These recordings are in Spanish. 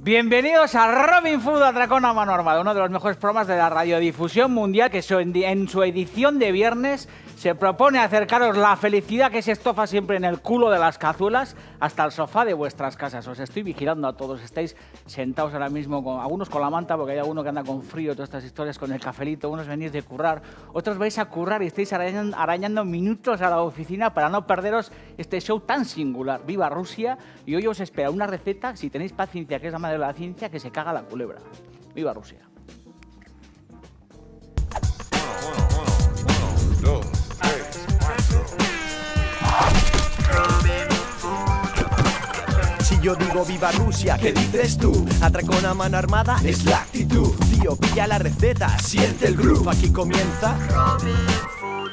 Bienvenidos a Robin Food Atracón a Mano Armada, uno de los mejores programas de la radiodifusión mundial que en su edición de viernes se propone acercaros la felicidad que se estofa siempre en el culo de las cazuelas hasta el sofá de vuestras casas. Os estoy vigilando a todos, estáis sentados ahora mismo, algunos con la manta porque hay alguno que anda con frío, todas estas historias con el cafelito, unos venís de currar, otros vais a currar y estáis arañando minutos a la oficina para no perderos este show tan singular. ¡Viva Rusia! Y hoy os espera una receta, si tenéis paciencia, que es la madre de la ciencia, que se caga la culebra. ¡Viva Rusia! Si yo digo viva Rusia, ¿qué dices tú? Atracón a mano armada es la actitud. Tío, pilla la receta, siente el groove. Aquí comienza Robin Food.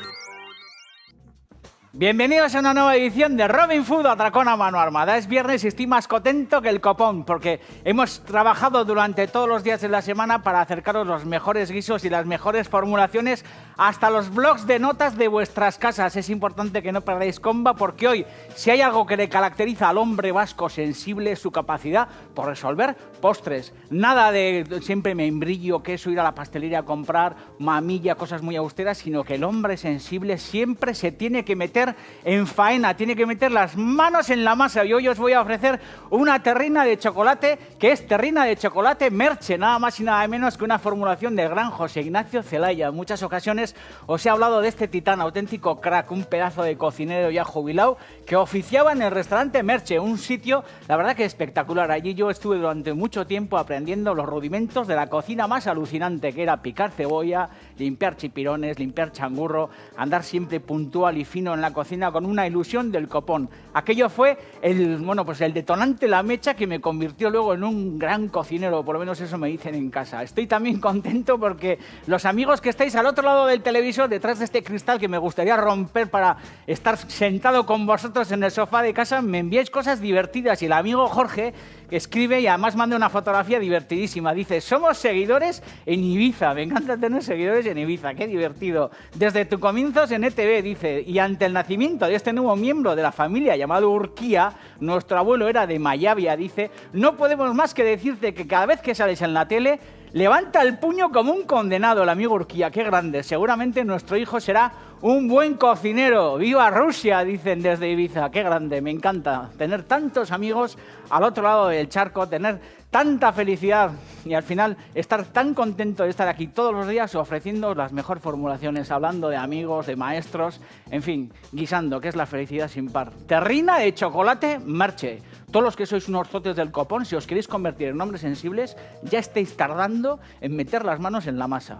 Bienvenidos a una nueva edición de Robin Food Atracón a Mano Armada. Es viernes y estoy más contento que el copón porque hemos trabajado durante todos los días de la semana para acercaros los mejores guisos y las mejores formulaciones hasta los blogs de notas de vuestras casas. Es importante que no perdáis comba porque hoy, si hay algo que le caracteriza al hombre vasco sensible, es su capacidad por resolver postres. Nada de siempre membrillo, queso, ir a la pastelería a comprar, mamilla, cosas muy austeras, sino que el hombre sensible siempre se tiene que meter en faena, tiene que meter las manos en la masa. Y hoy os voy a ofrecer una terrina de chocolate, que es terrina de chocolate Merche, nada más y nada menos que una formulación del gran José Ignacio Celaya. En muchas ocasiones os he hablado de este titán, auténtico crack, un pedazo de cocinero ya jubilado que oficiaba en el restaurante Merche, un sitio, la verdad que espectacular. Allí yo estuve durante mucho tiempo aprendiendo los rudimentos de la cocina más alucinante, que era picar cebolla, limpiar chipirones, limpiar changurro, andar siempre puntual y fino en la cocina con una ilusión del copón. Aquello fue el detonante, la mecha que me convirtió luego en un gran cocinero, por lo menos eso me dicen en casa. Estoy también contento porque los amigos que estáis al otro lado del televisor, detrás de este cristal que me gustaría romper para estar sentado con vosotros en el sofá de casa, me enviáis cosas divertidas y el amigo Jorge escribe y además manda una fotografía divertidísima. Dice, somos seguidores en Ibiza. Me encanta tener seguidores en Ibiza, qué divertido. Desde tus comienzos en ETV, dice, y ante el nacimiento de este nuevo miembro de la familia llamado Urquía, nuestro abuelo era de Mayavia, dice, no podemos más que decirte que cada vez que sales en la tele, levanta el puño como un condenado, el amigo Urquía, qué grande. Seguramente nuestro hijo será un buen cocinero. ¡Viva Rusia!, dicen desde Ibiza. ¡Qué grande! Me encanta tener tantos amigos al otro lado del charco, tener tanta felicidad y al final estar tan contento de estar aquí todos los días ofreciendo las mejores formulaciones, hablando de amigos, de maestros, en fin, guisando, que es la felicidad sin par. Terrina de chocolate Merche. Todos los que sois unos zotes del copón, si os queréis convertir en hombres sensibles, ya estáis tardando en meter las manos en la masa.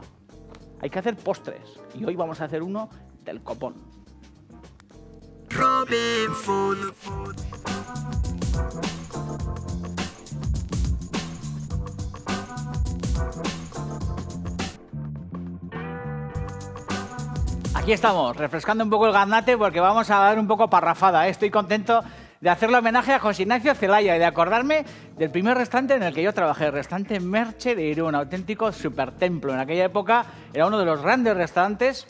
Hay que hacer postres y hoy vamos a hacer uno del copón. Robin Food. Aquí estamos, refrescando un poco el gaznate porque vamos a dar un poco parrafada, ¿eh? Estoy contento de hacerle homenaje a José Ignacio Celaya y de acordarme del primer restaurante en el que yo trabajé, el restaurante Merche de Irún, un auténtico supertemplo. En aquella época era uno de los grandes restaurantes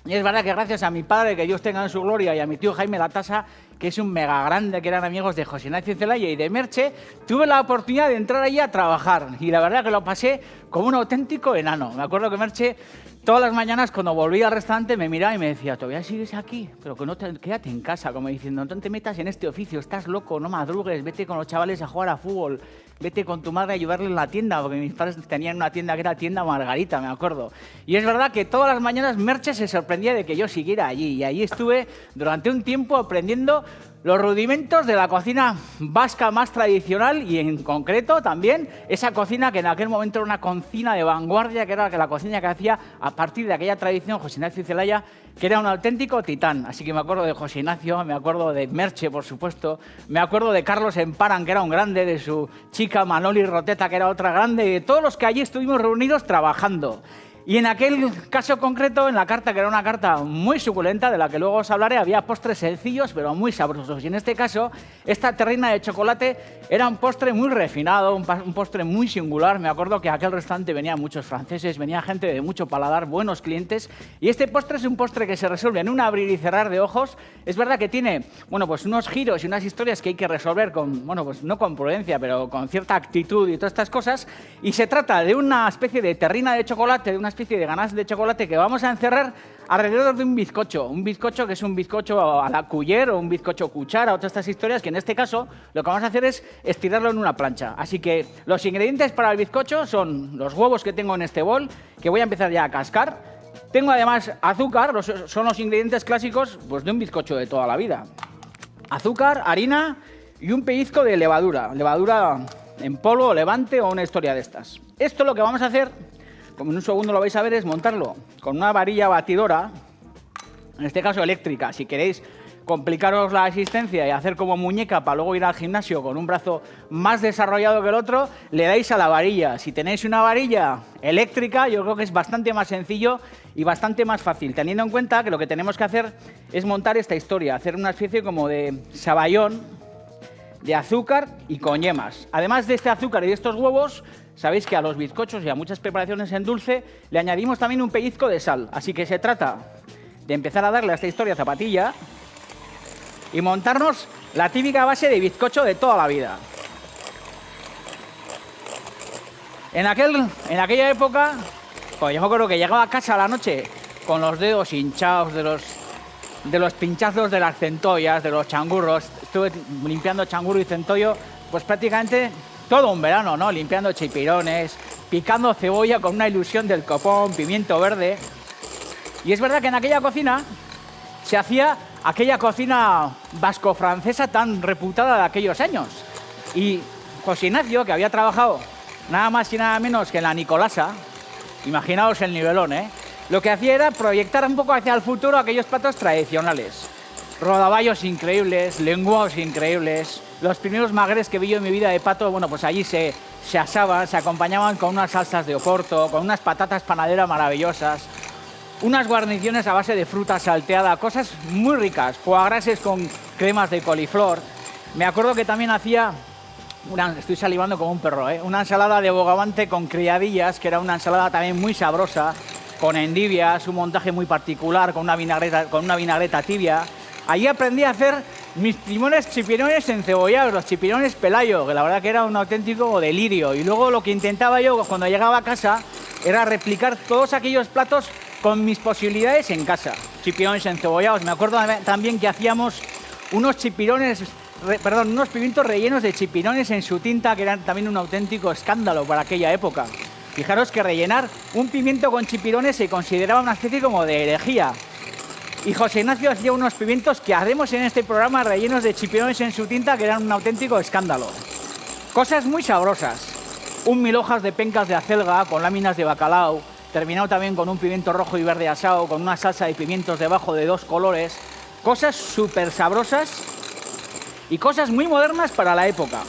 y es verdad que gracias a mi padre, que Dios tenga en su gloria, y a mi tío Jaime Latasa, que es un mega grande, que eran amigos de José Ignacio Celaya y de Merche, tuve la oportunidad de entrar allí a trabajar y la verdad que lo pasé como un auténtico enano. Me acuerdo que Merche todas las mañanas cuando volvía al restaurante me miraba y me decía, ¿todavía sigues aquí? Pero que no quédate en casa, como diciendo, no te metas en este oficio, estás loco, no madrugues, vete con los chavales a jugar a fútbol, vete con tu madre a ayudarle en la tienda, porque mis padres tenían una tienda que era tienda Margarita, me acuerdo. Y es verdad que todas las mañanas Merche se sorprendía de que yo siguiera allí y allí estuve durante un tiempo aprendiendo los rudimentos de la cocina vasca más tradicional y en concreto también esa cocina que en aquel momento era una cocina de vanguardia, que era la cocina que hacía a partir de aquella tradición José Ignacio Celaya, que era un auténtico titán. Así que me acuerdo de José Ignacio, me acuerdo de Merche, por supuesto, me acuerdo de Carlos Emparan, que era un grande, de su chica Manoli Roteta, que era otra grande, y de todos los que allí estuvimos reunidos trabajando. Y en aquel caso concreto, en la carta, que era una carta muy suculenta, de la que luego os hablaré, había postres sencillos, pero muy sabrosos. Y en este caso, esta terrina de chocolate era un postre muy refinado, un postre muy singular. Me acuerdo que a aquel restaurante venían muchos franceses, venía gente de mucho paladar, buenos clientes. Y este postre es un postre que se resuelve en un abrir y cerrar de ojos. Es verdad que tiene, bueno, pues unos giros y unas historias que hay que resolver con, bueno, pues no con prudencia, pero con cierta actitud y todas estas cosas. Y se trata de una especie de terrina de chocolate, de una especie de ganache de chocolate que vamos a encerrar alrededor de un bizcocho que es un bizcocho a la cuiller o un bizcocho cuchara o todas estas historias que en este caso lo que vamos a hacer es estirarlo en una plancha. Así que los ingredientes para el bizcocho son los huevos que tengo en este bol, que voy a empezar ya a cascar. Tengo además azúcar, son los ingredientes clásicos pues, de un bizcocho de toda la vida. Azúcar, harina y un pellizco de levadura en polvo, levante o una historia de estas. Esto lo que vamos a hacer, como en un segundo lo vais a ver, es montarlo con una varilla batidora, en este caso eléctrica. Si queréis complicaros la existencia y hacer como muñeca para luego ir al gimnasio con un brazo más desarrollado que el otro, le dais a la varilla. Si tenéis una varilla eléctrica, yo creo que es bastante más sencillo y bastante más fácil, teniendo en cuenta que lo que tenemos que hacer es montar esta historia, hacer una especie como de saballón de azúcar y con yemas. Además de este azúcar y de estos huevos, sabéis que a los bizcochos y a muchas preparaciones en dulce le añadimos también un pellizco de sal. Así que se trata de empezar a darle a esta historia zapatilla y montarnos la típica base de bizcocho de toda la vida. En aquella época, pues yo me acuerdo que llegaba a casa a la noche con los dedos hinchados de los pinchazos de las centollas, de los changurros. Estuve limpiando changurro y centollo, pues prácticamente todo un verano, ¿no? Limpiando chipirones, picando cebolla con una ilusión del copón, pimiento verde. Y es verdad que en aquella cocina se hacía aquella cocina vasco-francesa tan reputada de aquellos años. Y José Ignacio, que había trabajado nada más y nada menos que en la Nicolasa, imaginaos el nivelón, ¿eh? Lo que hacía era proyectar un poco hacia el futuro aquellos platos tradicionales. Rodaballos increíbles, lenguados increíbles. Los primeros magres que vi yo en mi vida de pato, bueno, pues allí se asaban, se acompañaban con unas salsas de Oporto, con unas patatas panaderas maravillosas, unas guarniciones a base de fruta salteada, cosas muy ricas, foie grases con cremas de coliflor. Me acuerdo que también hacía, estoy salivando como un perro, una ensalada de bogavante con criadillas, que era una ensalada también muy sabrosa, con endivias, un montaje muy particular, con una vinagreta tibia. Allí aprendí a hacer mis primeros chipirones encebollados, los chipirones Pelayo, que la verdad que era un auténtico delirio. Y luego lo que intentaba yo cuando llegaba a casa era replicar todos aquellos platos con mis posibilidades en casa. Chipirones encebollados. Me acuerdo también que hacíamos unos pimientos rellenos de chipirones en su tinta, que eran también un auténtico escándalo para aquella época. Fijaros que rellenar un pimiento con chipirones se consideraba una especie como de herejía. Y José Ignacio hacía unos pimientos que haremos en este programa rellenos de chipirones en su tinta, que eran un auténtico escándalo. Cosas muy sabrosas. Un 1000 hojas de pencas de acelga con láminas de bacalao, terminado también con un pimiento rojo y verde asado, con una salsa de pimientos debajo de 2 colores. Cosas súper sabrosas y cosas muy modernas para la época.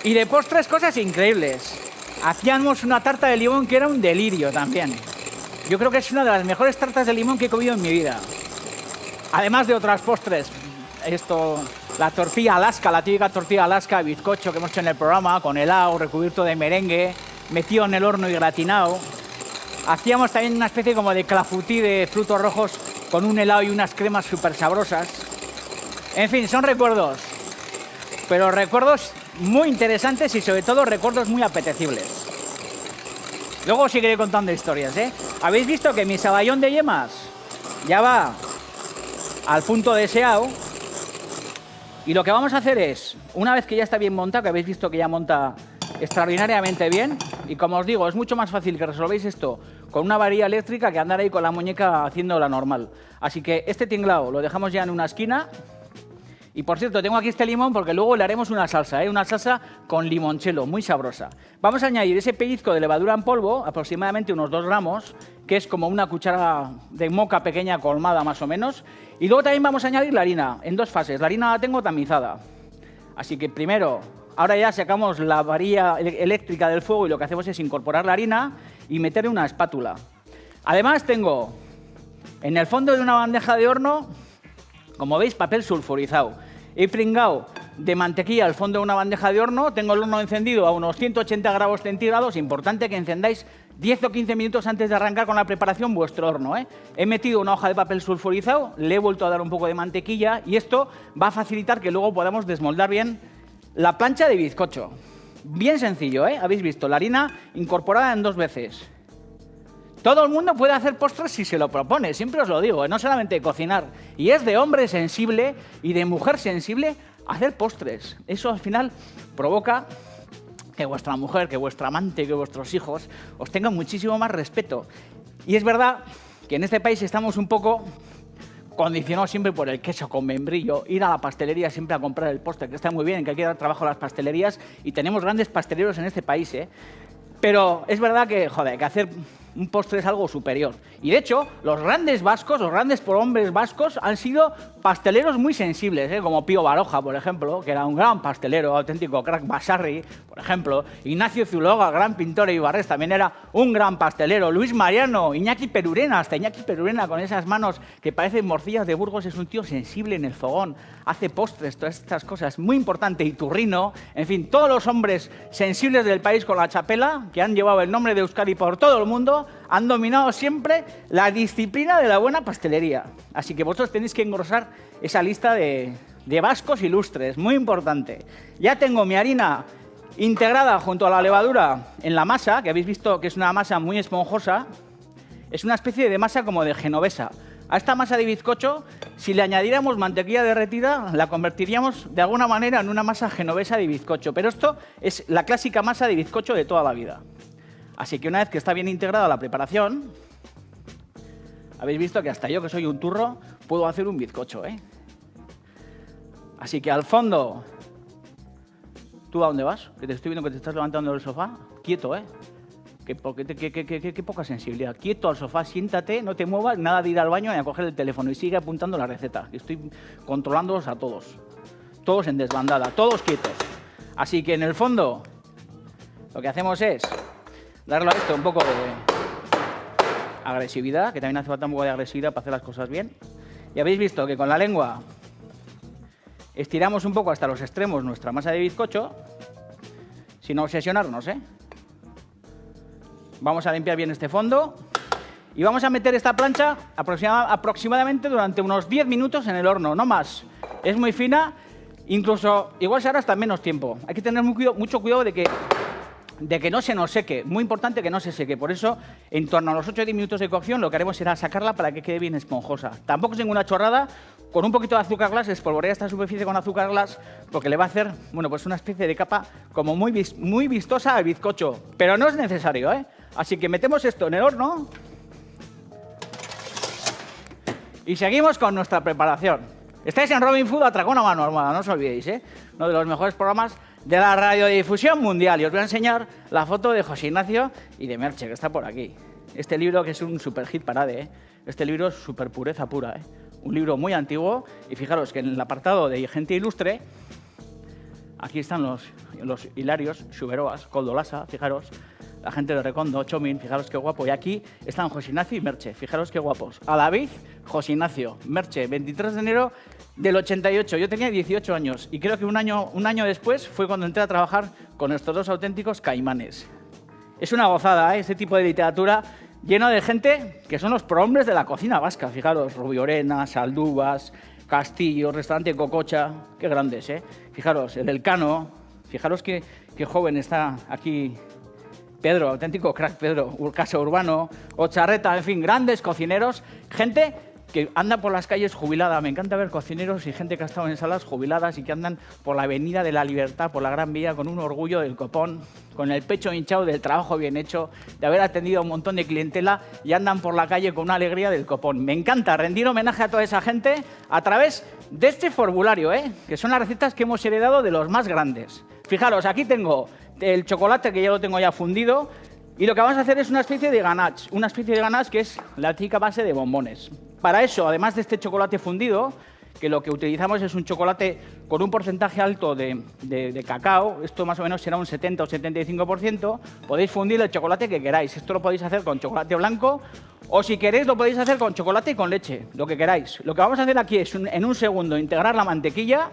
Y de postres, cosas increíbles. Hacíamos una tarta de limón que era un delirio también. Yo creo que es una de las mejores tartas de limón que he comido en mi vida. Además de otras postres. La tortilla Alaska, la típica tortilla Alaska, bizcocho que hemos hecho en el programa, con helado, recubierto de merengue, metido en el horno y gratinado. Hacíamos también una especie como de clafoutis de frutos rojos con un helado y unas cremas súper sabrosas. En fin, son recuerdos. Pero recuerdos muy interesantes y sobre todo recuerdos muy apetecibles. Luego os seguiré contando historias, ¿eh? ¿Habéis visto que mi saballón de yemas ya va al punto deseado? Y lo que vamos a hacer es, una vez que ya está bien montado, que habéis visto que ya monta extraordinariamente bien, y como os digo, es mucho más fácil que resolvéis esto con una varilla eléctrica que andar ahí con la muñeca haciendo la normal. Así que este tinglao lo dejamos ya en una esquina. Y por cierto, tengo aquí este limón porque luego le haremos una salsa, una salsa con limoncello, muy sabrosa. Vamos a añadir ese pellizco de levadura en polvo, aproximadamente unos 2 gramos, que es como una cuchara de moca pequeña colmada más o menos. Y luego también vamos a añadir la harina en 2 fases. La harina la tengo tamizada. Así que primero Ahora ya sacamos la varilla eléctrica del fuego y lo que hacemos es incorporar la harina y meter una espátula. Además tengo en el fondo de una bandeja de horno, como veis, papel sulfurizado. He pringado de mantequilla al fondo de una bandeja de horno, tengo el horno encendido a unos 180 grados centígrados, importante que encendáis 10 o 15 minutos antes de arrancar con la preparación vuestro horno, ¿eh? He metido una hoja de papel sulfurizado, le he vuelto a dar un poco de mantequilla y esto va a facilitar que luego podamos desmoldar bien la plancha de bizcocho. Bien sencillo, ¿eh? Habéis visto, la harina incorporada en 2 veces. Todo el mundo puede hacer postres si se lo propone, siempre os lo digo, no solamente cocinar. Y es de hombre sensible y de mujer sensible hacer postres. Eso al final provoca que vuestra mujer, que vuestra amante, que vuestros hijos os tengan muchísimo más respeto. Y es verdad que en este país estamos un poco condicionados siempre por el queso con membrillo, ir a la pastelería siempre a comprar el postre, que está muy bien, que hay que dar trabajo a las pastelerías y tenemos grandes pasteleros en este país, ¿eh? Pero es verdad que, joder, que hacer un postre es algo superior. Y de hecho, los grandes vascos, los grandes prohombres vascos han sido pasteleros muy sensibles, ¿eh? Como Pío Baroja, por ejemplo, que era un gran pastelero, auténtico crack. Basarri, por ejemplo. Ignacio Zuloaga, gran pintor, y Ibarres también era un gran pastelero. Luis Mariano, Iñaki Perurena, hasta Iñaki Perurena con esas manos que parecen morcillas de Burgos, es un tío sensible en el fogón. Hace postres, todas estas cosas. Muy importante, Iturrino, en fin, todos los hombres sensibles del país con la chapela, que han llevado el nombre de Euskadi por todo el mundo, han dominado siempre la disciplina de la buena pastelería. Así que vosotros tenéis que engrosar esa lista de vascos ilustres, muy importante. Ya tengo mi harina integrada junto a la levadura en la masa, que habéis visto que es una masa muy esponjosa. Es una especie de masa como de genovesa. A esta masa de bizcocho, si le añadiéramos mantequilla derretida, la convertiríamos de alguna manera en una masa genovesa de bizcocho. Pero esto es la clásica masa de bizcocho de toda la vida. Así que una vez que está bien integrada la preparación, habéis visto que hasta yo, que soy un turro, puedo hacer un bizcocho, ¿eh? Así que al fondo... ¿Tú a dónde vas? Que te estoy viendo que te estás levantando del sofá. Quieto, ¿eh? Qué poca sensibilidad. Quieto al sofá, siéntate, no te muevas, nada de ir al baño ni a coger el teléfono y sigue apuntando la receta. Estoy controlándolos a todos. Todos en desbandada, todos quietos. Así que en el fondo, lo que hacemos es darle a esto un poco de agresividad, que también hace falta un poco de agresividad para hacer las cosas bien. Y habéis visto que con la lengua estiramos un poco hasta los extremos nuestra masa de bizcocho, sin obsesionarnos, ¿eh? Vamos a limpiar bien este fondo y vamos a meter esta plancha aproximadamente durante unos 10 minutos en el horno, no más. Es muy fina, incluso igual se hará hasta menos tiempo. Hay que tener mucho cuidado de que no se nos seque. Muy importante que no se seque. Por eso, en torno a los 8 o 10 minutos de cocción, lo que haremos será sacarla para que quede bien esponjosa. Tampoco es ninguna chorrada. Con un poquito de azúcar glass, espolvorea esta superficie con azúcar glass, porque le va a hacer, bueno, pues una especie de capa como muy vistosa al bizcocho. Pero no es necesario, ¿eh? Así que metemos esto en el horno y seguimos con nuestra preparación. Estáis en Robin Food, Atracón a mano armada, no os olvidéis, ¿eh? Uno de los mejores programas de la radiodifusión mundial. Y os voy a enseñar la foto de José Ignacio y de Merche, que está por aquí. Este libro que es un super hit parade, ¿eh? Este libro es super pureza pura, ¿eh? Un libro muy antiguo. Y fijaros que en el apartado de gente ilustre, aquí están los hilarios, Xuberoas, Coldolasa, fijaros. La gente de Recondo, Chomin, fijaros qué guapo. Y aquí están José Ignacio y Merche, fijaros qué guapos. A David, José Ignacio, Merche, 23 de enero del 88. Yo tenía 18 años y creo que un año después fue cuando entré a trabajar con estos dos auténticos caimanes. Es una gozada, ¿eh? Este tipo de literatura lleno de gente que son los prohombres de la cocina vasca. Fijaros, Rubiorena, Saldúbas, Castillo, Restaurante Cococha, qué grandes, ¿eh? Fijaros, el Elcano, fijaros qué joven está aquí Pedro, auténtico crack Pedro, Casa Urbano, Ocharreta, en fin, grandes cocineros, gente que anda por las calles jubilada. Me encanta ver cocineros y gente que ha estado en salas jubiladas y que andan por la Avenida de la Libertad, por la Gran Vía, con un orgullo del copón, con el pecho hinchado del trabajo bien hecho, de haber atendido a un montón de clientela y andan por la calle con una alegría del copón. Me encanta rendir homenaje a toda esa gente a través de este formulario, que son las recetas que hemos heredado de los más grandes. Fijaros, aquí tengo el chocolate, que ya lo tengo ya fundido, y lo que vamos a hacer es una especie de ganache que es la típica base de bombones. Para eso, además de este chocolate fundido, que lo que utilizamos es un chocolate con un porcentaje alto de cacao. Esto más o menos será un 70 o 75%. Podéis fundir el chocolate que queráis. Esto lo podéis hacer con chocolate blanco o si queréis lo podéis hacer con chocolate y con leche, lo que queráis. Lo que vamos a hacer aquí es en un segundo integrar la mantequilla,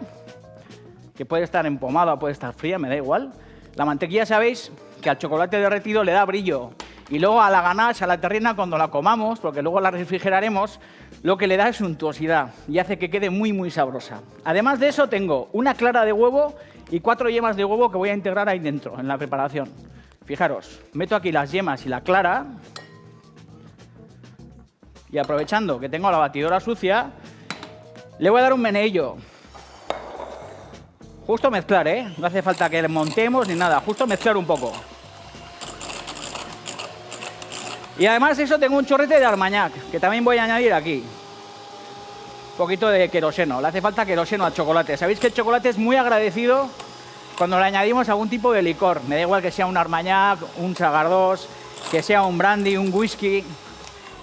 que puede estar empomada o puede estar fría, me da igual. La mantequilla sabéis que al chocolate derretido le da brillo. Y luego a la ganache, a la terrina, cuando la comamos, porque luego la refrigeraremos, lo que le da es suntuosidad y hace que quede muy, muy sabrosa. Además de eso, tengo una clara de huevo y 4 yemas de huevo que voy a integrar ahí dentro, en la preparación. Fijaros, meto aquí las yemas y la clara. Y aprovechando que tengo la batidora sucia, le voy a dar un meneillo. Justo mezclar, ¿eh? No hace falta que le montemos ni nada, justo mezclar un poco. Y además de eso tengo un chorrete de Armagnac, que también voy a añadir aquí. Un poquito de queroseno, le hace falta queroseno al chocolate. Sabéis que el chocolate es muy agradecido cuando le añadimos algún tipo de licor. Me da igual que sea un Armagnac, un Sagardós, que sea un brandy, un whisky.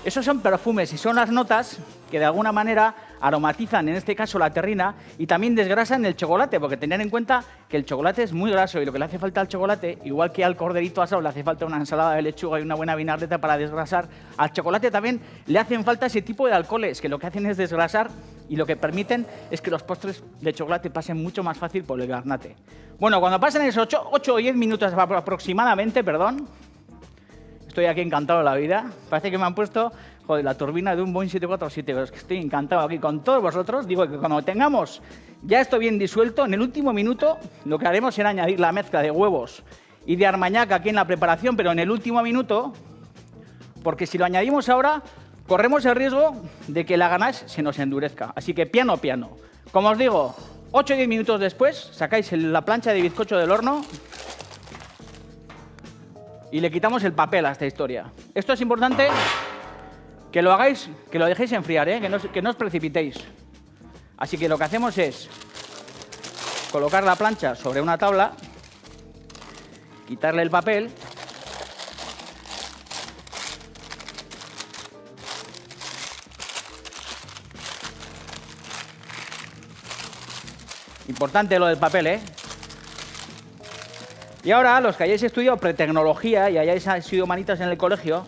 Esos son perfumes y son las notas que de alguna manera aromatizan, en este caso la terrina, y también desgrasan el chocolate, porque tened en cuenta que el chocolate es muy graso y lo que le hace falta al chocolate, igual que al corderito asado le hace falta una ensalada de lechuga y una buena vinagreta para desgrasar, al chocolate también le hacen falta ese tipo de alcoholes que lo que hacen es desgrasar y lo que permiten es que los postres de chocolate pasen mucho más fácil por el garnate. Bueno, cuando pasen esos 8 o 10 minutos aproximadamente, perdón, estoy aquí encantado de la vida. Parece que me han puesto, joder, la turbina de un Boeing 747. Pero es que estoy encantado aquí con todos vosotros. Digo que cuando tengamos ya esto bien disuelto, en el último minuto lo que haremos será añadir la mezcla de huevos y de Armagnac aquí en la preparación, pero en el último minuto, porque si lo añadimos ahora, corremos el riesgo de que la ganache se nos endurezca. Así que piano, piano. Como os digo, 8 o 10 minutos después, sacáis la plancha de bizcocho del horno y le quitamos el papel a esta historia. Esto es importante que lo hagáis, que lo dejéis enfriar, ¿eh? Que no os precipitéis. Así que lo que hacemos es colocar la plancha sobre una tabla, quitarle el papel importante lo del papel, ¿eh? Y ahora, los que hayáis estudiado pretecnología y hayáis sido manitas en el colegio,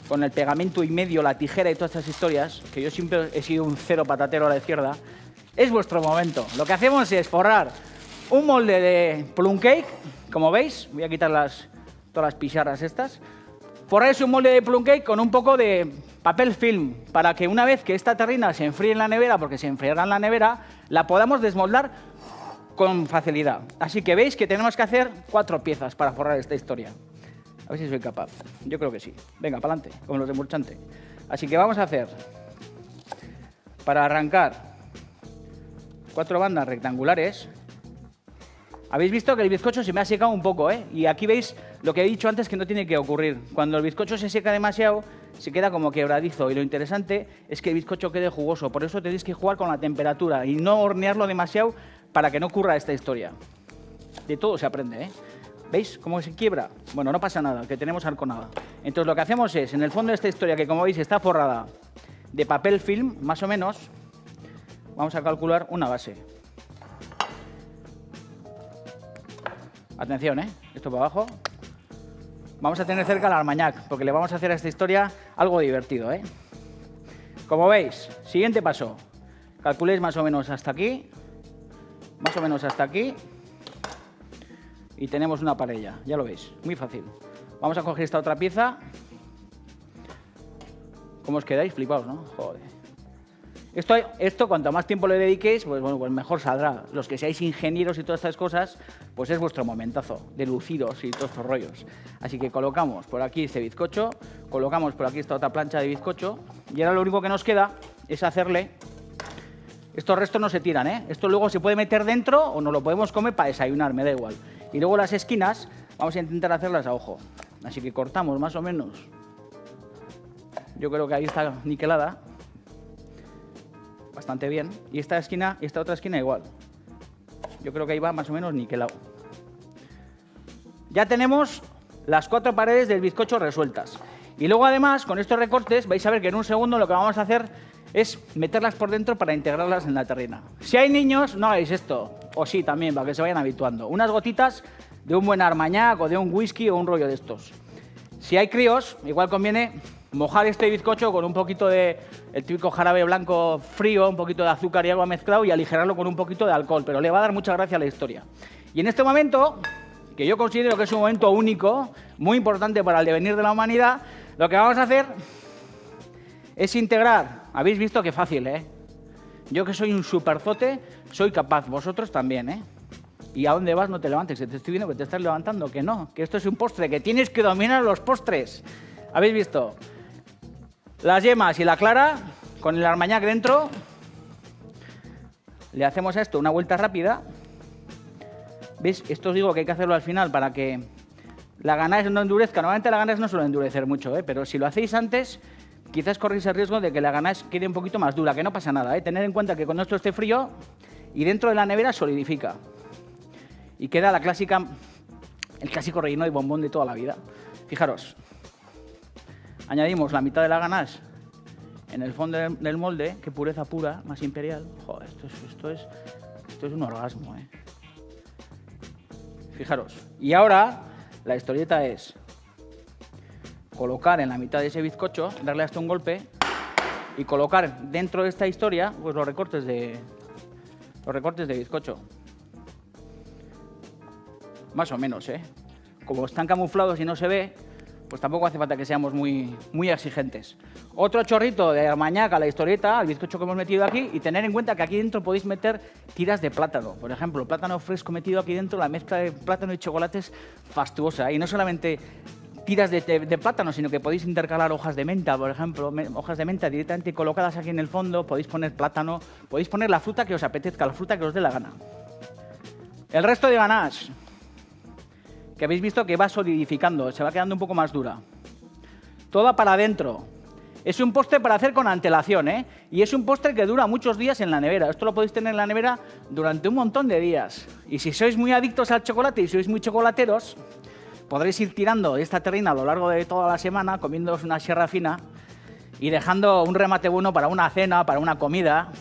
con el pegamento y medio, la tijera y todas estas historias, que yo siempre he sido un cero patatero a la izquierda, es vuestro momento. Lo que hacemos es forrar un molde de plum cake, como veis, voy a quitar todas las picharras estas, forráis un molde de plum cake con un poco de papel film, para que una vez que esta terrina se enfríe en la nevera, porque se enfriará en la nevera, la podamos desmoldar con facilidad. Así que veis que tenemos que hacer 4 piezas para forrar esta historia. A ver si soy capaz. Yo creo que sí. Venga, para adelante, como los de Murchante. Así que vamos a hacer, para arrancar, 4 bandas rectangulares. Habéis visto que el bizcocho se me ha secado un poco, ¿eh? Y aquí veis lo que he dicho antes que no tiene que ocurrir. Cuando el bizcocho se seca demasiado, se queda como quebradizo. Y lo interesante es que el bizcocho quede jugoso. Por eso tenéis que jugar con la temperatura y no hornearlo demasiado para que no ocurra esta historia. De todo se aprende, ¿eh? ¿Veis cómo se quiebra? Bueno, no pasa nada, que tenemos arconada. Entonces lo que hacemos es, en el fondo de esta historia, que como veis está forrada de papel film, más o menos, vamos a calcular una base. Atención, ¿eh? Esto para abajo. Vamos a tener cerca el Armagnac, porque le vamos a hacer a esta historia algo divertido, ¿eh? Como veis, siguiente paso. Calculéis más o menos hasta aquí. Más o menos hasta aquí. Y tenemos una parella, ya lo veis, muy fácil. Vamos a coger esta otra pieza. ¿Cómo os quedáis? Flipaos, ¿no? Joder. Esto cuanto más tiempo le dediquéis, pues bueno, pues mejor saldrá. Los que seáis ingenieros y todas estas cosas, pues es vuestro momentazo de lucidos y todos estos rollos. Así que colocamos por aquí este bizcocho, colocamos por aquí esta otra plancha de bizcocho, y ahora lo único que nos queda es hacerle... Estos restos no se tiran, ¿eh? Esto luego se puede meter dentro o nos lo podemos comer para desayunar, me da igual. Y luego las esquinas vamos a intentar hacerlas a ojo. Así que cortamos más o menos. Yo creo que ahí está niquelada. Bastante bien. Y esta esquina, esta otra esquina igual. Yo creo que ahí va más o menos niquelado. Ya tenemos las 4 paredes del bizcocho resueltas. Y luego además, con estos recortes, vais a ver que en un segundo lo que vamos a hacer es meterlas por dentro para integrarlas en la terrina. Si hay niños, no hagáis esto. O sí, también, para que se vayan habituando. Unas gotitas de un buen armañac o de un whisky o un rollo de estos. Si hay críos, igual conviene mojar este bizcocho con un poquito de el típico jarabe blanco frío, un poquito de azúcar y agua mezclado y aligerarlo con un poquito de alcohol, pero le va a dar mucha gracia a la historia. Y en este momento, que yo considero que es un momento único, muy importante para el devenir de la humanidad, lo que vamos a hacer es integrar. Habéis visto qué fácil, ¿eh? Yo que soy un superzote, soy capaz, vosotros también, ¿eh? ¿Y a dónde vas? No te levantes, que te estoy viendo que te estás levantando, que no, que esto es un postre, que tienes que dominar los postres. ¿Habéis visto? Las yemas y la clara, con el armañac dentro, le hacemos a esto una vuelta rápida. ¿Veis? Esto os digo que hay que hacerlo al final para que la ganache no endurezca. Normalmente la ganache no suele endurecer mucho, ¿eh? Pero si lo hacéis antes, quizás corréis el riesgo de que la ganache quede un poquito más dura, que no pasa nada, ¿eh? Tened en cuenta que cuando esto esté frío y dentro de la nevera solidifica. Y queda la clásica, el clásico relleno de bombón de toda la vida. Fijaros, añadimos la mitad de la ganache en el fondo del molde, qué pureza pura, más imperial. Joder, esto es un orgasmo, ¿eh? Fijaros. Y ahora la historieta es colocar en la mitad de ese bizcocho, darle hasta un golpe y colocar dentro de esta historia pues los recortes de bizcocho. Más o menos, ¿eh? Como están camuflados y no se ve, pues tampoco hace falta que seamos muy exigentes. Otro chorrito de armañac a la historieta, al bizcocho que hemos metido aquí, y tener en cuenta que aquí dentro podéis meter tiras de plátano. Por ejemplo, plátano fresco metido aquí dentro, la mezcla de plátano y chocolate es fastuosa. Y no solamente tiras de plátano, sino que podéis intercalar hojas de menta, por ejemplo, hojas de menta directamente colocadas aquí en el fondo, podéis poner plátano, podéis poner la fruta que os apetezca, la fruta que os dé la gana. El resto de ganache, que habéis visto que va solidificando, se va quedando un poco más dura. Toda para adentro. Es un postre para hacer con antelación, ¿eh? Y es un postre que dura muchos días en la nevera. Esto lo podéis tener en la nevera durante un montón de días. Y si sois muy adictos al chocolate y sois muy chocolateros, podréis ir tirando esta terrina a lo largo de toda la semana, comiéndoos una sierra fina y dejando un remate bueno para una cena, para una comida,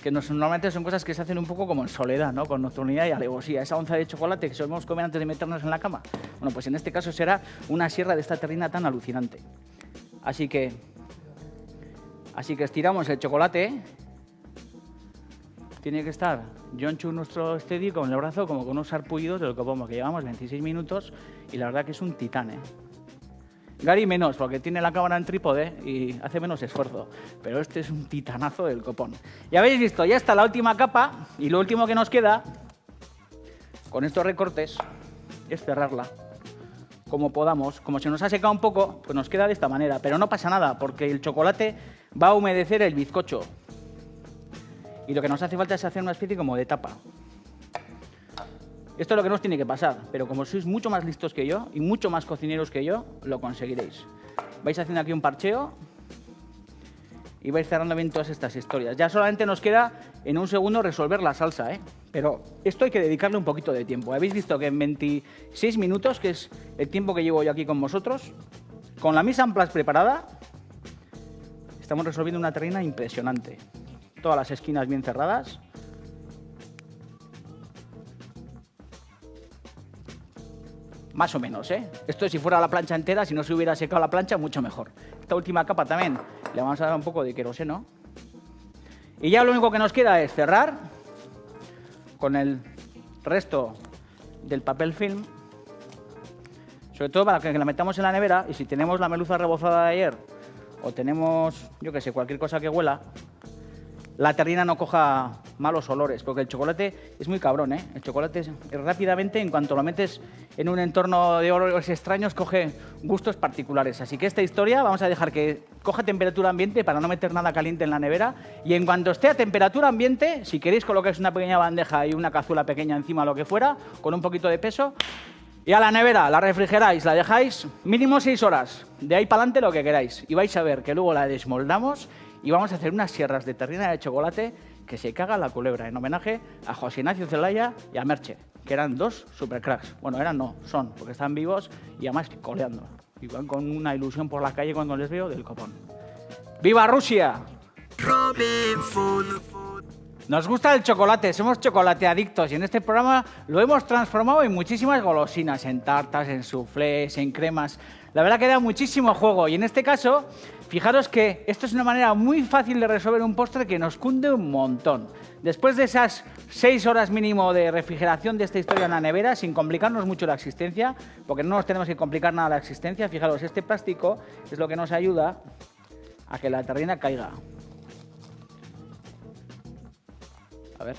que normalmente son cosas que se hacen un poco como en soledad, ¿no? Con nocturnidad y alevosía. Esa onza de chocolate que solemos comer antes de meternos en la cama. Bueno, pues en este caso será una sierra de esta terrina tan alucinante. Así que estiramos el chocolate. Tiene que estar Jonchu, nuestro steady, con el brazo como con unos sarpullidos del copón, que llevamos 26 minutos y la verdad que es un titán, ¿eh? Gary menos, porque tiene la cámara en trípode y hace menos esfuerzo. Pero este es un titanazo del copón. Ya habéis visto, ya está la última capa y lo último que nos queda con estos recortes es cerrarla como podamos. Como se nos ha secado un poco, pues nos queda de esta manera. Pero no pasa nada, porque el chocolate va a humedecer el bizcocho. Y lo que nos hace falta es hacer una especie como de tapa. Esto es lo que nos tiene que pasar, pero como sois mucho más listos que yo y mucho más cocineros que yo, lo conseguiréis. Vais haciendo aquí un parcheo y vais cerrando bien todas estas historias. Ya solamente nos queda en un segundo resolver la salsa, ¿eh? Pero esto hay que dedicarle un poquito de tiempo. Habéis visto que en 26 minutos, que es el tiempo que llevo yo aquí con vosotros, con la mise en place preparada, estamos resolviendo una terrina impresionante. Todas las esquinas bien cerradas. Más o menos, ¿eh? Esto si fuera la plancha entera, si no se hubiera secado la plancha, mucho mejor. Esta última capa también le vamos a dar un poco de queroseno. Y ya lo único que nos queda es cerrar con el resto del papel film. Sobre todo para que la metamos en la nevera y si tenemos la merluza rebozada de ayer o tenemos, yo qué sé, cualquier cosa que huela, la terrina no coja malos olores, porque el chocolate es muy cabrón, ¿eh? El chocolate rápidamente, en cuanto lo metes en un entorno de olores extraños, coge gustos particulares. Así que esta historia vamos a dejar que coja temperatura ambiente para no meter nada caliente en la nevera. Y en cuanto esté a temperatura ambiente, si queréis colocáis una pequeña bandeja y una cazuela pequeña encima, lo que fuera, con un poquito de peso, y a la nevera, la refrigeráis, la dejáis mínimo 6 horas. De ahí para adelante lo que queráis. Y vais a ver que luego la desmoldamos y vamos a hacer unas sierras de terrina de chocolate que se caga la culebra, en homenaje a José Ignacio Zelaya y a Merche, que eran dos supercracks. Bueno, eran no, son, porque están vivos y además coleando. Y van con una ilusión por la calle cuando les veo del copón. ¡Viva Rusia! Robin Food. Nos gusta el chocolate, somos chocolateadictos y en este programa lo hemos transformado en muchísimas golosinas, en tartas, en soufflés, en cremas. La verdad que da muchísimo juego y en este caso, fijaros que esto es una manera muy fácil de resolver un postre que nos cunde un montón. Después de esas 6 horas mínimo de refrigeración de esta historia en la nevera, sin complicarnos mucho la existencia, porque no nos tenemos que complicar nada la existencia, fijaros, este plástico es lo que nos ayuda a que la terrina caiga. A ver.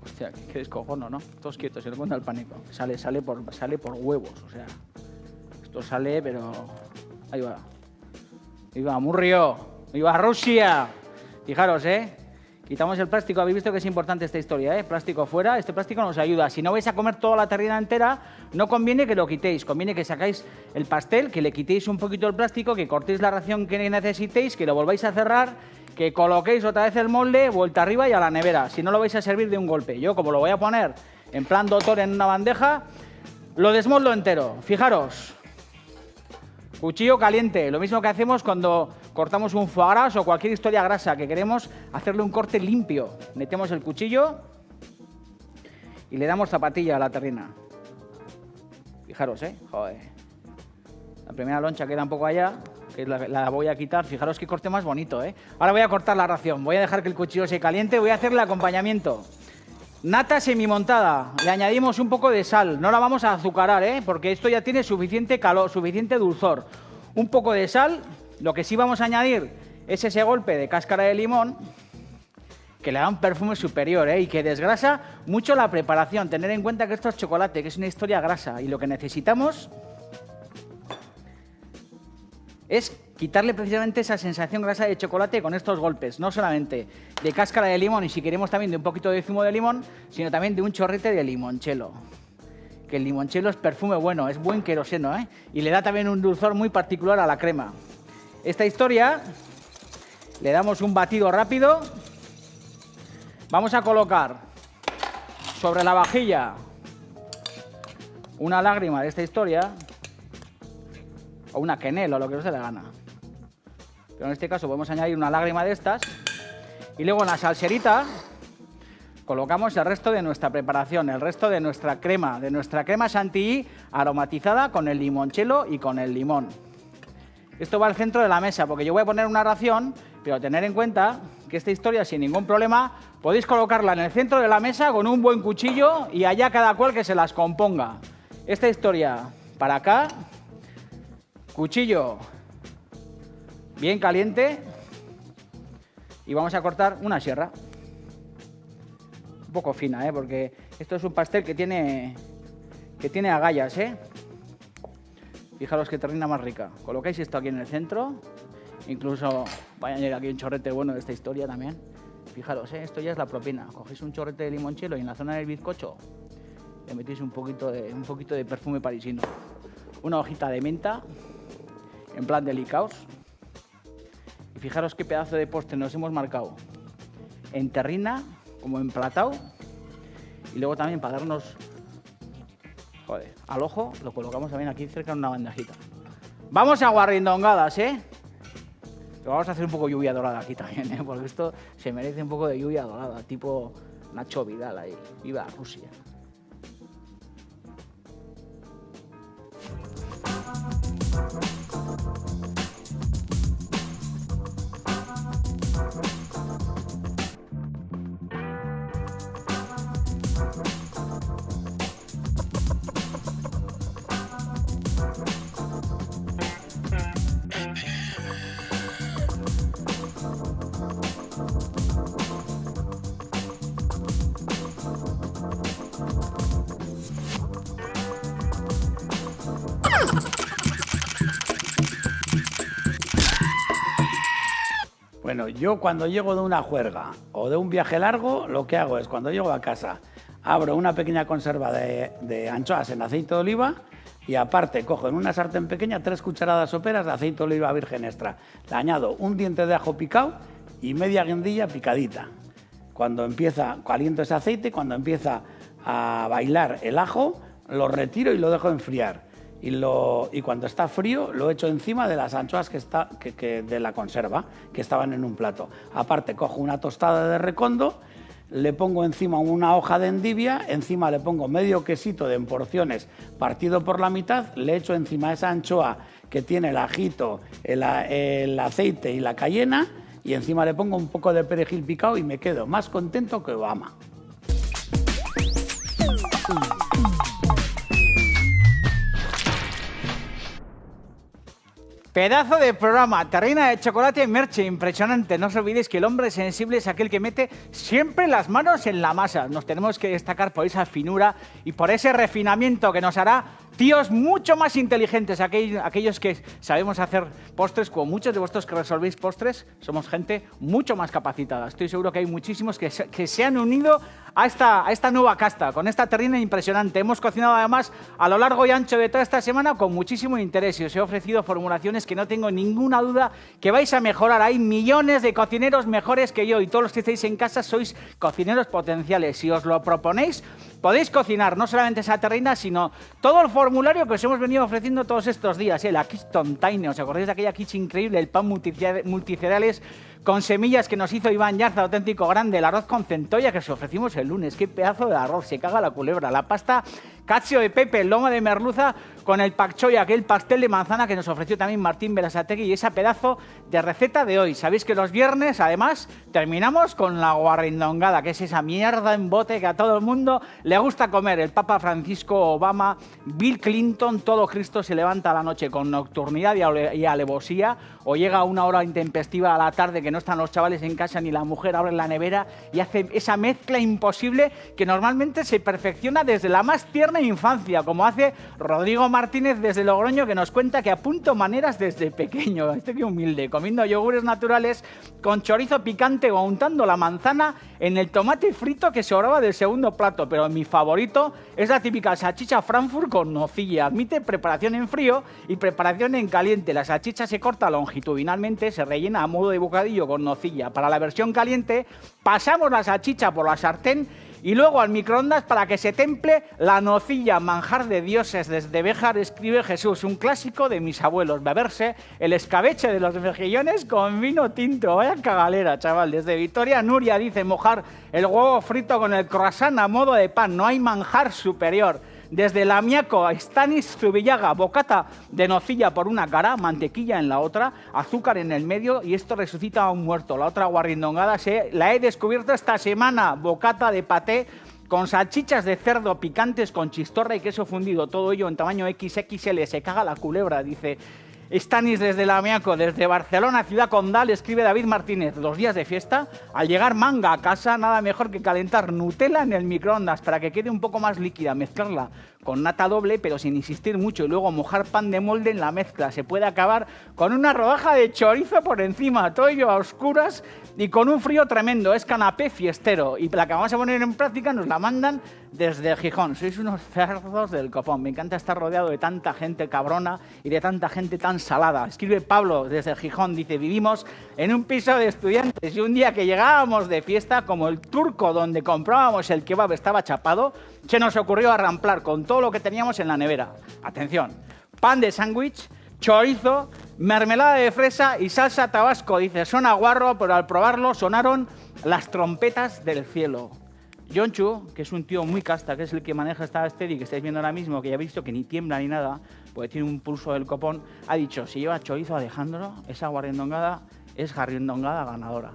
Hostia, qué descojono, ¿no? Todos quietos, se le cuenta el pánico. Sale por huevos, o sea. Esto sale, pero... Ahí va. ¡Viva Murrio! ¡Viva Rusia! Fijaros, ¿eh? Quitamos el plástico. Habéis visto que es importante esta historia, ¿eh? Plástico fuera. Este plástico nos ayuda. Si no vais a comer toda la terrina entera, no conviene que lo quitéis. Conviene que sacáis el pastel, que le quitéis un poquito el plástico, que cortéis la ración que necesitéis, que lo volváis a cerrar, que coloquéis otra vez el molde, vuelta arriba y a la nevera. Si no lo vais a servir de un golpe. Yo, como lo voy a poner en plan doctor en una bandeja, lo desmoldo entero. Fijaros. Cuchillo caliente, lo mismo que hacemos cuando cortamos un foie gras o cualquier historia grasa, que queremos hacerle un corte limpio. Metemos el cuchillo y le damos zapatilla a la terrina. Fijaros, joder. La primera loncha queda un poco allá, que la voy a quitar. Fijaros qué corte más bonito, Ahora voy a cortar la ración, voy a dejar que el cuchillo se caliente, voy a hacer el acompañamiento. Nata semimontada, le añadimos un poco de sal, no la vamos a azucarar, porque esto ya tiene suficiente calor, suficiente dulzor. Un poco de sal, lo que sí vamos a añadir es ese golpe de cáscara de limón, que le da un perfume superior, y que desgrasa mucho la preparación. Tener en cuenta que esto es chocolate, que es una historia grasa, y lo que necesitamos es quitarle precisamente esa sensación grasa de chocolate con estos golpes, no solamente de cáscara de limón y si queremos también de un poquito de zumo de limón, sino también de un chorrete de limonchelo. Que el limonchelo es perfume bueno, es buen queroseno, y le da también un dulzor muy particular a la crema. Esta historia le damos un batido rápido. Vamos a colocar sobre la vajilla una lágrima de esta historia, o una quenel, o lo que os dé la gana. Pero en este caso podemos añadir una lágrima de estas y luego en la salserita colocamos el resto de nuestra preparación, el resto de nuestra crema chantilly aromatizada con el limonchelo y con el limón. Esto va al centro de la mesa porque yo voy a poner una ración, pero tener en cuenta que esta historia sin ningún problema podéis colocarla en el centro de la mesa con un buen cuchillo y allá cada cual que se las componga. Esta historia para acá, cuchillo bien caliente y vamos a cortar una sierra. Un poco fina, porque esto es un pastel que tiene agallas, Fijaros qué terrina más rica. Colocáis esto aquí en el centro, incluso voy a añadir aquí un chorrete bueno de esta historia también. Fijaros, esto ya es la propina. Cogéis un chorrete de limonchelo y en la zona del bizcocho le metéis un poquito de perfume parisino. Una hojita de menta en plan delicaos. Y fijaros qué pedazo de postre nos hemos marcado. En terrina, como emplatado. Y luego también para darnos al ojo, lo colocamos también aquí cerca en una bandejita. Vamos a guarrindongadas, Pero vamos a hacer un poco lluvia dorada aquí también, porque esto se merece un poco de lluvia dorada, tipo Nacho Vidal ahí. ¡Viva Rusia! Bueno, yo cuando llego de una juerga o de un viaje largo, lo que hago es cuando llego a casa, abro una pequeña conserva de anchoas en aceite de oliva y aparte cojo en una sartén pequeña 3 cucharadas soperas de aceite de oliva virgen extra. Le añado un diente de ajo picado y media guindilla picadita. Caliento ese aceite, cuando empieza a bailar el ajo, lo retiro y lo dejo enfriar. y cuando está frío lo echo encima de las anchoas de la conserva, que estaban en un plato. Aparte, cojo una tostada de recondo, le pongo encima una hoja de endivia, encima le pongo medio quesito en porciones partido por la mitad, le echo encima esa anchoa que tiene el ajito, el aceite y la cayena, y encima le pongo un poco de perejil picado y me quedo más contento que Obama. Pedazo de programa, terrina de chocolate y merche, impresionante. No os olvidéis que el hombre sensible es aquel que mete siempre las manos en la masa. Nos tenemos que destacar por esa finura y por ese refinamiento que nos hará tíos mucho más inteligentes. Aquellos que sabemos hacer postres, como muchos de vosotros que resolvéis postres, somos gente mucho más capacitada. Estoy seguro que hay muchísimos que se han unido a esta nueva casta, con esta terrina impresionante. Hemos cocinado además a lo largo y ancho de toda esta semana con muchísimo interés y os he ofrecido formulaciones que no tengo ninguna duda que vais a mejorar. Hay millones de cocineros mejores que yo y todos los que estáis en casa sois cocineros potenciales. Si os lo proponéis, podéis cocinar no solamente esa terrina, sino todo el formulario que os hemos venido ofreciendo todos estos días. La Keystone Tiny, ¿os acordáis de aquella quiche increíble? El pan multicereales con semillas que nos hizo Iván Yarza, auténtico grande. El arroz con centolla que os ofrecimos el lunes. ¡Qué pedazo de arroz! Se caga la culebra. La pasta cacio de pepe, el lomo de merluza con el pak choi, aquel pastel de manzana que nos ofreció también Martín Berasategui, y esa pedazo de receta de hoy. Sabéis que los viernes, además, terminamos con la guarrindongada, que es esa mierda en bote que a todo el mundo le gusta comer. El Papa Francisco, Obama, Bill Clinton, todo Cristo se levanta a la noche con nocturnidad y alevosía, o llega a una hora intempestiva a la tarde que no están los chavales en casa ni la mujer abre la nevera y hace esa mezcla imposible que normalmente se perfecciona desde la más tierna infancia, como hace Rodrigo Martínez desde Logroño, que nos cuenta que apunto maneras desde pequeño. Qué humilde, comiendo yogures naturales con chorizo picante o untando la manzana en el tomate frito que sobraba del segundo plato. Pero mi favorito es la típica salchicha Frankfurt con nocilla. Admite preparación en frío y preparación en caliente. La salchicha se corta longitudinalmente, se rellena a modo de bocadillo con nocilla. Para la versión caliente, pasamos la salchicha por la sartén y luego al microondas para que se temple la nocilla, manjar de dioses. Desde Béjar escribe Jesús, un clásico de mis abuelos, beberse el escabeche de los mejillones con vino tinto. Vaya cagalera, chaval. Desde Vitoria, Nuria dice, mojar el huevo frito con el croissant a modo de pan, no hay manjar superior. Desde Lamiaco, Stanis Zubillaga, bocata de nocilla por una cara, mantequilla en la otra, azúcar en el medio y esto resucita a un muerto. La otra guarrindongada la he descubierto esta semana, bocata de paté con salchichas de cerdo picantes con chistorra y queso fundido, todo ello en tamaño XXL. Se caga la culebra, dice Stanis desde Lamiaco. Desde Barcelona, ciudad condal, escribe David Martínez, los días de fiesta, al llegar manga a casa, nada mejor que calentar Nutella en el microondas para que quede un poco más líquida, mezclarla con nata doble, pero sin insistir mucho, y luego mojar pan de molde en la mezcla. Se puede acabar con una rodaja de chorizo por encima, todo ello a oscuras y con un frío tremendo. Es canapé fiestero, y la que vamos a poner en práctica nos la mandan desde Gijón. Sois unos cerdos del copón. Me encanta estar rodeado de tanta gente cabrona y de tanta gente tan salada. Escribe Pablo desde Gijón, dice, vivimos en un piso de estudiantes y un día que llegábamos de fiesta, como el turco donde comprábamos el kebab estaba chapado, se nos ocurrió arramplar con todo lo que teníamos en la nevera. Atención, pan de sándwich, chorizo, mermelada de fresa y salsa tabasco. Dice, suena guarro, pero al probarlo sonaron las trompetas del cielo. Yonchu, que es un tío muy casta, que es el que maneja esta steady que estáis viendo ahora mismo, que ya habéis visto que ni tiembla ni nada, porque tiene un pulso del copón, ha dicho, si lleva chorizo Alejandro, esa guarrindongada es garrindongada ganadora.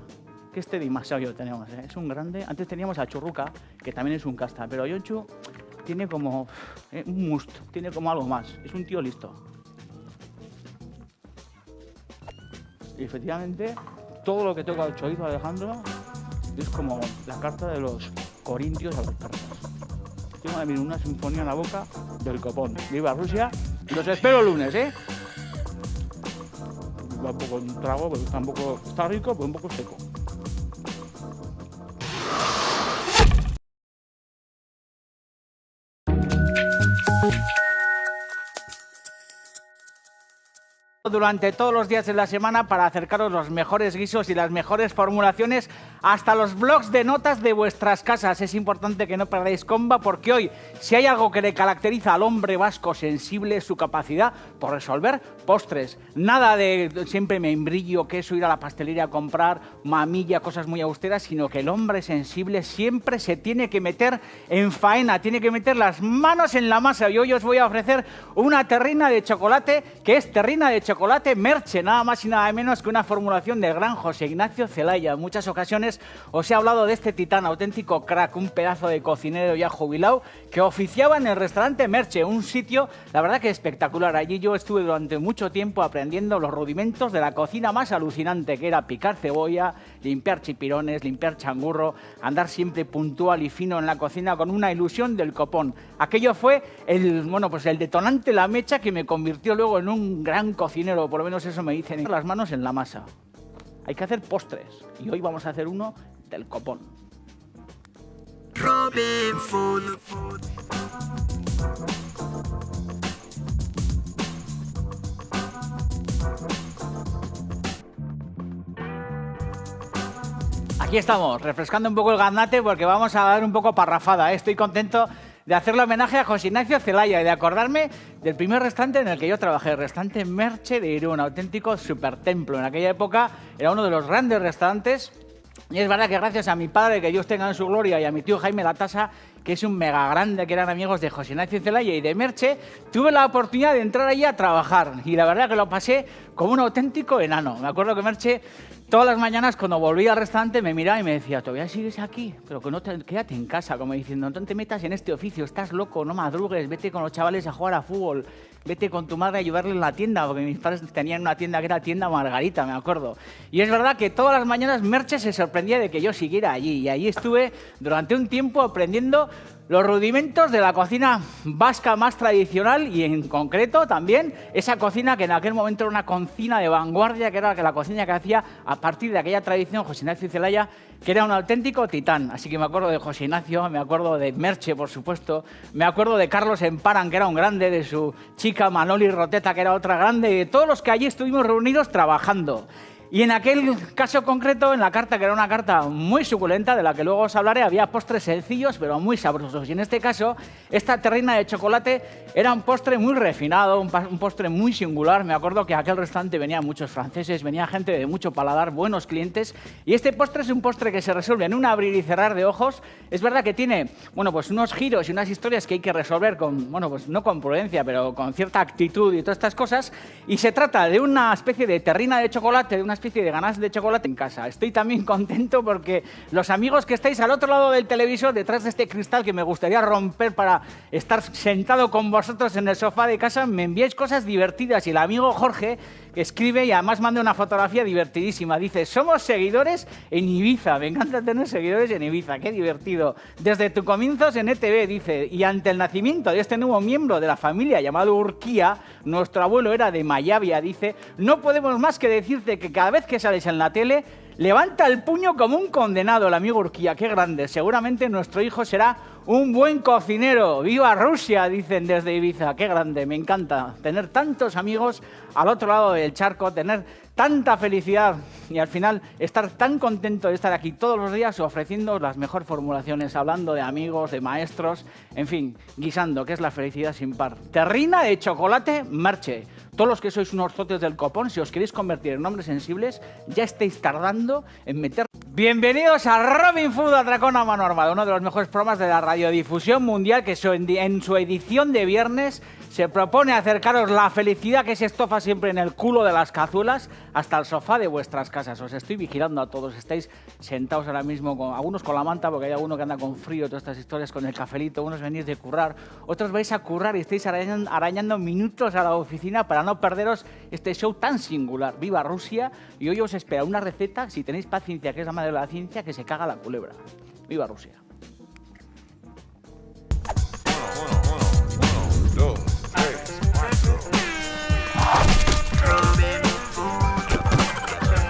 Qué steady más sabio tenemos, ¿eh? Es un grande. Antes teníamos a Churruca, que también es un casta, pero Yonchu tiene como un must, tiene como algo más. Es un tío listo. Y efectivamente, todo lo que toca el chorizo Alejandro es como la carta de los corintios a los persas. Tengo también una sinfonía en la boca del copón. ¡Viva Rusia! Los espero el lunes, ¿eh? Va un poco un trago, porque tampoco está rico, pero un poco seco. Durante todos los días de la semana para acercaros los mejores guisos y las mejores formulaciones hasta los blogs de notas de vuestras casas. Es importante que no perdáis comba porque hoy, si hay algo que le caracteriza al hombre vasco sensible, es su capacidad por resolver postres. Nada de siempre membrillo, queso, ir a la pastelería a comprar, mamilla, cosas muy austeras, sino que el hombre sensible siempre se tiene que meter en faena, tiene que meter las manos en la masa. Y hoy os voy a ofrecer una terrina de chocolate, que es terrina de chocolate Merche, nada más y nada menos que una formulación del gran José Ignacio Zelaya. En muchas ocasiones os he hablado de este titán, auténtico crack, un pedazo de cocinero ya jubilado que oficiaba en el restaurante Merche, un sitio, la verdad que espectacular. Allí yo estuve durante mucho tiempo aprendiendo los rudimentos de la cocina más alucinante, que era picar cebolla, limpiar chipirones, limpiar changurro, andar siempre puntual y fino en la cocina con una ilusión del copón. Aquello fue el detonante, la mecha que me convirtió luego en un gran cocinero, por lo menos eso me dicen. Las manos en la masa. Hay que hacer postres y hoy vamos a hacer uno del copón. Robin Food. Aquí estamos, refrescando un poco el gaznate porque vamos a dar un poco parrafada. Estoy contento de hacerle homenaje a José Ignacio Zelaya y de acordarme del primer restaurante en el que yo trabajé, el restaurante Merche de Irún, un auténtico supertemplo. En aquella época era uno de los grandes restaurantes y es verdad que gracias a mi padre, que Dios tenga en su gloria, y a mi tío Jaime Latasa, que es un mega grande, que eran amigos de José Ignacio Zelaya y de Merche, tuve la oportunidad de entrar allí a trabajar y la verdad que lo pasé como un auténtico enano. Me acuerdo que Merche todas las mañanas cuando volvía al restaurante me miraba y me decía: ¿todavía sigues aquí? Pero que no quédate en casa, como diciendo, no te metas en este oficio, estás loco, no madrugues, vete con los chavales a jugar a fútbol, vete con tu madre a ayudarle en la tienda, porque mis padres tenían una tienda que era Tienda Margarita, me acuerdo. Y es verdad que todas las mañanas Merche se sorprendía de que yo siguiera allí, y allí estuve durante un tiempo aprendiendo los rudimentos de la cocina vasca más tradicional y en concreto también esa cocina que en aquel momento era una cocina de vanguardia, que era la cocina que hacía a partir de aquella tradición José Ignacio Zelaya, que era un auténtico titán. Así que me acuerdo de José Ignacio, me acuerdo de Merche, por supuesto, me acuerdo de Carlos Emparan, que era un grande, de su chica Manoli Roteta, que era otra grande, y de todos los que allí estuvimos reunidos trabajando. Y en aquel caso concreto, en la carta, que era una carta muy suculenta, de la que luego os hablaré, había postres sencillos, pero muy sabrosos. Y en este caso, esta terrina de chocolate era un postre muy refinado, un postre muy singular. Me acuerdo que a aquel restaurante venían muchos franceses, venía gente de mucho paladar, buenos clientes. Y este postre es un postre que se resuelve en un abrir y cerrar de ojos. Es verdad que tiene, unos giros y unas historias que hay que resolver con, no con prudencia, pero con cierta actitud y todas estas cosas. Y se trata de una especie de terrina de chocolate, de una especie de ganache de chocolate en casa. Estoy también contento porque los amigos que estáis al otro lado del televisor, detrás de este cristal que me gustaría romper para estar sentado con vosotros en el sofá de casa, me enviáis cosas divertidas. Y el amigo Jorge escribe y además manda una fotografía divertidísima. Dice: somos seguidores en Ibiza. Me encanta tener seguidores en Ibiza, qué divertido. Desde tus comienzos en ETV, dice, y ante el nacimiento de este nuevo miembro de la familia llamado Urquía, nuestro abuelo era de Mayavia, dice, no podemos más que decirte que cada vez que sales en la tele, levanta el puño como un condenado. El amigo Urquía, qué grande. Seguramente nuestro hijo será un buen cocinero. ¡Viva Rusia!, dicen desde Ibiza. Qué grande, me encanta tener tantos amigos al otro lado del charco, tener tanta felicidad y al final estar tan contento de estar aquí todos los días ofreciendo las mejores formulaciones, hablando de amigos, de maestros, en fin, guisando, que es la felicidad sin par. Terrina de chocolate Merche. Todos los que sois unos zotes del copón, si os queréis convertir en hombres sensibles, ya estáis tardando en meter... Bienvenidos a Robin Food, Atracón a Mano Armada, uno de los mejores programas de la radiodifusión mundial, que en su edición de viernes se propone acercaros la felicidad que se estofa siempre en el culo de las cazuelas hasta el sofá de vuestras casas. Os estoy vigilando a todos, estáis sentados ahora mismo, algunos con la manta, porque hay alguno que anda con frío, todas estas historias, con el cafelito, unos venís de currar, otros vais a currar y estáis arañando minutos a la oficina para no perderos este show tan singular. ¡Viva Rusia! Y hoy os espera una receta, si tenéis paciencia, que es la madre de la ciencia, que se caga la culebra. ¡Viva Rusia!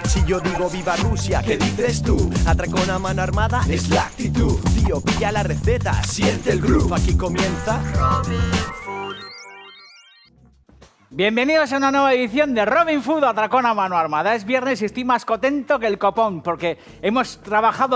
Si yo digo viva Rusia, ¿qué dices tú? Atracón a mano armada es la actitud. Tío, pilla la receta, siente el groove. Aquí comienza Robin Food. Bienvenidos a una nueva edición de Robin Food Atracón a mano armada. Es viernes y estoy más contento que el copón porque hemos trabajado